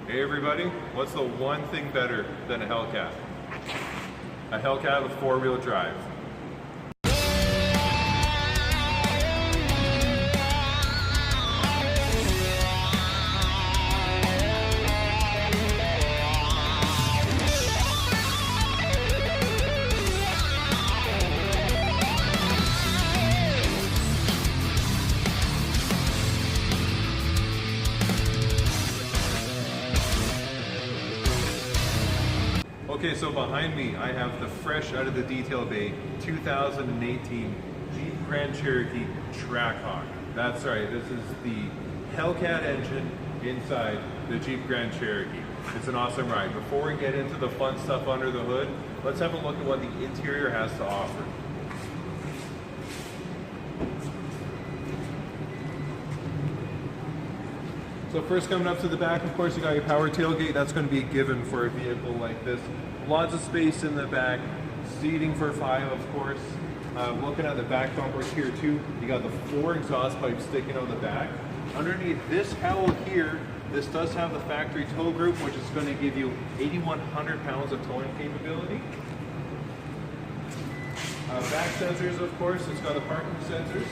Hey everybody, what's the one thing better than a Hellcat? A Hellcat with four-wheel drive. Okay, so behind me I have the fresh out of the detail bay 2018 Jeep Grand Cherokee Trackhawk. That's right, this is the Hellcat engine inside the Jeep Grand Cherokee. It's an awesome ride. Before we get into the fun stuff under the hood, let's have a look at what the interior has to offer. So first, coming up to the back, of course, you got your power tailgate. That's going to be a given for a vehicle like this. Lots of space in the back, seating for 5, of course. Looking at the back bumper here too, you got the 4 exhaust pipes sticking out the back. Underneath this cowl here, this does have the factory tow group, which is going to give you 8,100 pounds of towing capability. Back sensors, of course, it's got the parking sensors.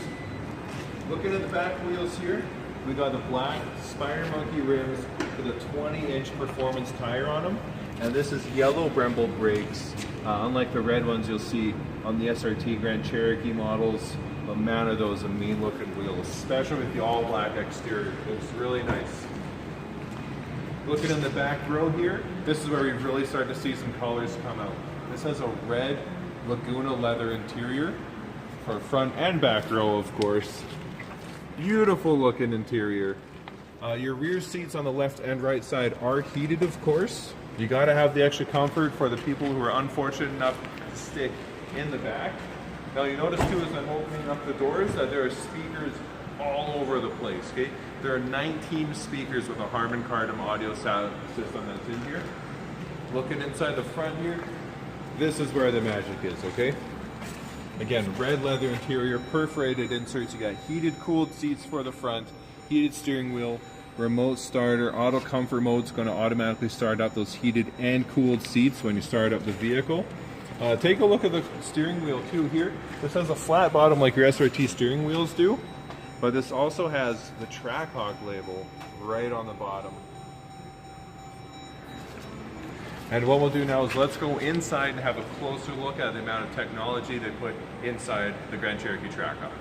Looking at the back wheels here, we got the black Spider Monkey rims with a 20-inch performance tire on them. And this is yellow Brembo brakes, unlike the red ones you'll see on the SRT Grand Cherokee models. But man, are those a mean looking wheels, especially with the all black exterior. It's really nice. Looking in the back row here, this is where we really start to see some colors come out. This has a red Laguna leather interior for front and back row, of course. Beautiful looking interior. Your rear seats on the left and right side are heated, of course. You got to have the extra comfort for the people who are unfortunate enough to stick in the back. Now you notice too, as I'm opening up the doors, that there are speakers all over the place. Okay, there are 19 speakers with a Harman Kardon audio sound system that's in here. Looking inside the front here, this is where the magic is. Okay. Again, red leather interior, perforated inserts. You got heated, cooled seats for the front, heated steering wheel, remote starter, auto comfort mode is going to automatically start up those heated and cooled seats when you start up the vehicle. Take a look at the steering wheel too here. This has a flat bottom like your SRT steering wheels do, but this also has the Trackhawk label right on the bottom. And what we'll do now is let's go inside and have a closer look at the amount of technology they put inside the Grand Cherokee Trackhawk.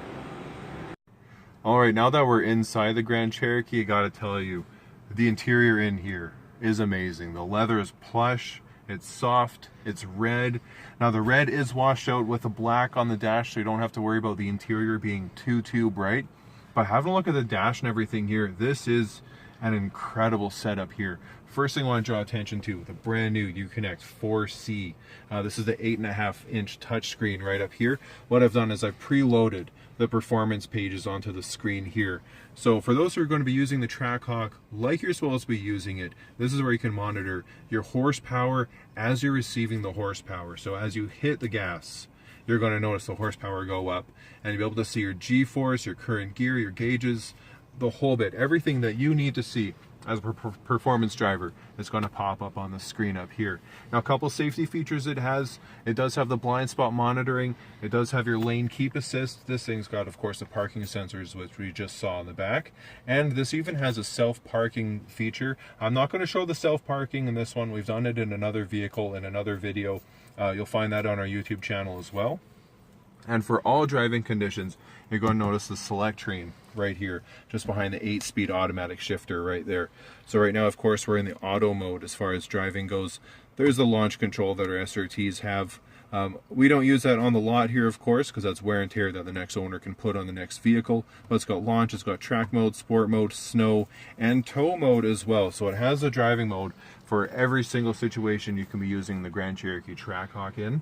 Alright, now that we're inside the Grand Cherokee, I gotta tell you, the interior in here is amazing. The leather is plush, it's soft, it's red. Now the red is washed out with the black on the dash, so you don't have to worry about the interior being too bright. But having a look at the dash and everything here, this is an incredible setup here. First thing I want to draw attention to, the brand new Uconnect 4C. This is the 8.5-inch touchscreen right up here. What I've done is I've preloaded the performance pages onto the screen here. So for those who are going to be using the Trackhawk like you're supposed to be using it, this is where you can monitor your horsepower as you're receiving the horsepower. So as you hit the gas, you're going to notice the horsepower go up, and you'll be able to see your G-force, your current gear, your gauges, the whole bit. Everything that you need to see as a performance driver is going to pop up on the screen up here. Now, a couple safety features it has. It does have the blind spot monitoring. It does have your lane keep assist. This thing's got, of course, the parking sensors, which we just saw in the back. And this even has a self-parking feature. I'm not going to show the self-parking in this one. We've done it in another vehicle, in another video. You'll find that on our YouTube channel as well. And for all driving conditions, you're going to notice the select train right here, just behind the 8-speed automatic shifter right there. So right now, of course, we're in the auto mode as far as driving goes. There's the launch control that our SRTs have. We don't use that on the lot here, of course, because that's wear and tear that the next owner can put on the next vehicle. But it's got launch, it's got track mode, sport mode, snow, and tow mode as well. So it has a driving mode for every single situation you can be using the Grand Cherokee Trackhawk in.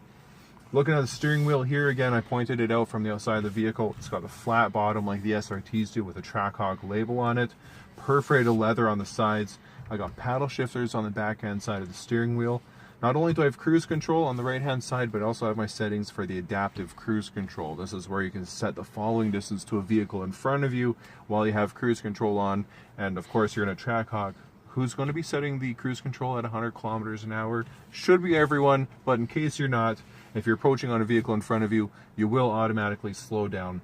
Looking at the steering wheel here, again, I pointed it out from the outside of the vehicle. It's got a flat bottom like the SRTs do with a Trackhawk label on it. Perforated leather on the sides. I got paddle shifters on the back hand side of the steering wheel. Not only do I have cruise control on the right hand side, but I also have my settings for the adaptive cruise control. This is where you can set the following distance to a vehicle in front of you while you have cruise control on. And of course, you're in a Trackhawk. who's going to be setting the cruise control at 100 kilometers an hour? Should be everyone, but in case you're not, if you're approaching on a vehicle in front of you, you will automatically slow down.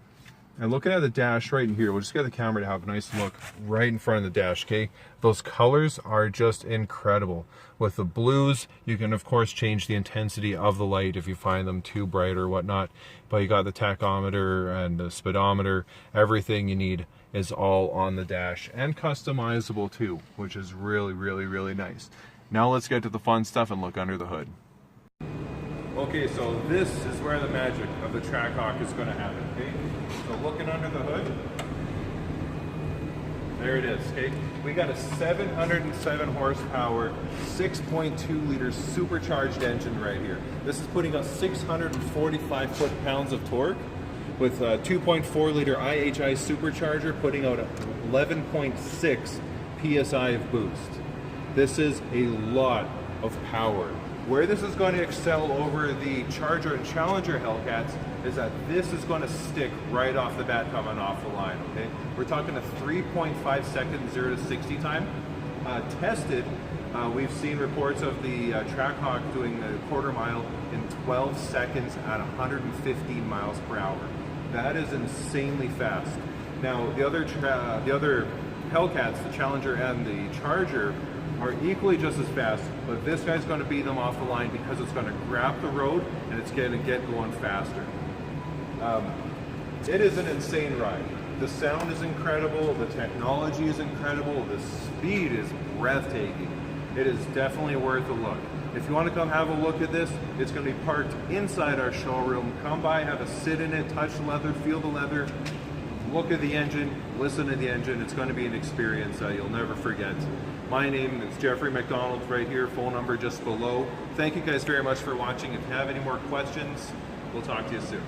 And looking at the dash right in here, we'll just get the camera to have a nice look right in front of the dash, okay? Those colors are just incredible. With the blues, you can of course change the intensity of the light if you find them too bright or whatnot. But you got the tachometer and the speedometer, everything you need is all on the dash, and customizable too, which is really, really, really nice. Now let's get to the fun stuff and look under the hood. Okay, so this is where the magic of the Trackhawk is going to happen, okay? So looking under the hood, there it is, okay? We got a 707 horsepower, 6.2 liter supercharged engine right here. This is putting out 645 foot-pounds of torque with a 2.4 liter IHI supercharger putting out 11.6 PSI of boost. This is a lot of power. Where this is going to excel over the Charger and Challenger Hellcats is that this is going to stick right off the bat coming off the line, okay? We're talking a 3.5 second 0 to 60 time. Tested, we've seen reports of the Trackhawk doing a quarter mile in 12 seconds at 115 miles per hour. That is insanely fast. Now, the other Hellcats, the Challenger and the Charger, are equally just as fast, but this guy's going to beat them off the line because it's going to grab the road and it's going to get going faster. It is an insane ride. The sound is incredible, the technology is incredible, the speed is breathtaking. It is definitely worth a look. If you want to come have a look at this, it's going to be parked inside our showroom. Come by, have a sit in it, touch the leather, feel the leather, look at the engine, listen to the engine. It's going to be an experience you'll never forget. My name is Jeffrey McDonald right here, phone number just below. Thank you guys very much for watching. If you have any more questions, we'll talk to you soon.